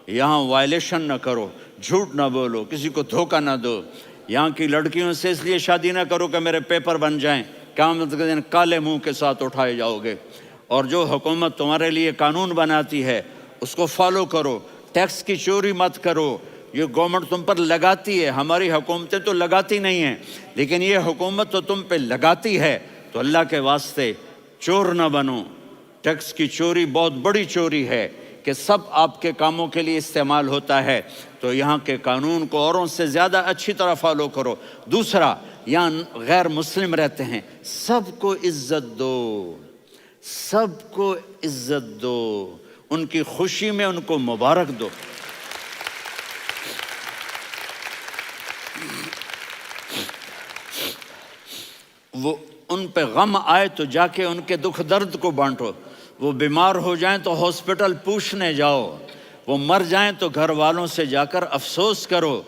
یہاں وائلیشن نہ کرو، جھوٹ نہ بولو، کسی کو دھوکہ نہ دو. یہاں کی لڑکیوں سے اس لیے شادی نہ کرو کہ میرے پیپر بن جائیں، قیامت کے دن کالے منہ کے ساتھ اٹھائے جاؤ گے. اور جو حکومت تمہارے لیے قانون بناتی ہے اس کو فالو کرو. ٹیکس کی چوری مت کرو، یہ گورنمنٹ تم پر لگاتی ہے، ہماری حکومتیں تو لگاتی نہیں ہیں لیکن یہ حکومت تو تم پہ لگاتی ہے. تو اللہ کے واسطے چور نہ بنو. ٹیکس کی چوری بہت بڑی چوری ہے کہ سب آپ کے کاموں کے لیے استعمال ہوتا ہے. تو یہاں کے قانون کو اوروں سے زیادہ اچھی طرح فالو کرو. دوسرا، یہاں غیر مسلم رہتے ہیں، سب کو عزت دو، سب کو عزت دو، ان کی خوشی میں ان کو مبارک دو. وہ ان پہ غم آئے تو جا کے ان کے دکھ درد کو بانٹو. وہ بیمار ہو جائیں تو ہاسپٹل پوچھنے جاؤ، وہ مر جائیں تو گھر والوں سے جا کر افسوس کرو.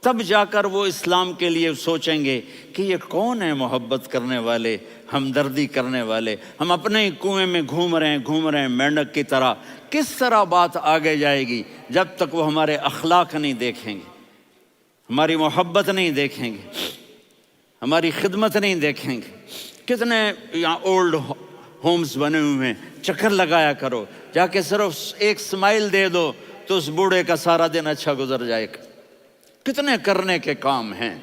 تب جا کر وہ اسلام کے لیے سوچیں گے کہ یہ کون ہے محبت کرنے والے، ہمدردی کرنے والے. ہم اپنے ہی کنویں میں گھوم رہے ہیں مینڈک کی طرح. کس طرح بات آگے جائے گی جب تک وہ ہمارے اخلاق نہیں دیکھیں گے، ہماری محبت نہیں دیکھیں گے، ہماری خدمت نہیں دیکھیں گے. کتنے یہاں اولڈ ہومز بنے ہوئے ہیں، چکر لگایا کرو، جا کے صرف ایک سمائل دے دو تو اس بوڑھے کا سارا دن اچھا گزر جائے گا. کتنے کرنے کے کام ہیں.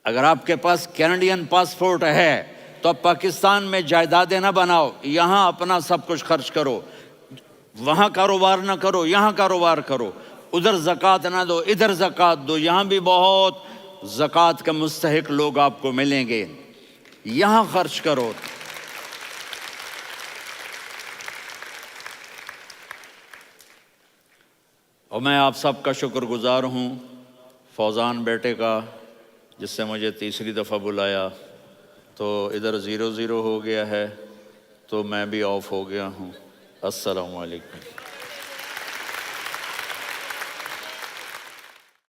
اگر آپ کے پاس کینیڈین پاسپورٹ ہے تو اب پاکستان میں جائیدادیں نہ بناؤ، یہاں اپنا سب کچھ خرچ کرو. وہاں کاروبار نہ کرو، یہاں کاروبار کرو. ادھر زکوٰۃ نہ دو، ادھر زکوٰۃ دو. یہاں بھی بہت زکوٰۃ کے مستحق لوگ آپ کو ملیں گے، یہاں خرچ کرو. اور میں آپ سب کا شکر گزار ہوں، فوزان بیٹے کا، جس سے مجھے تیسری دفعہ بلایا. تو ادھر 0-0 ہو گیا ہے تو میں بھی آف ہو گیا ہوں. السلام علیکم.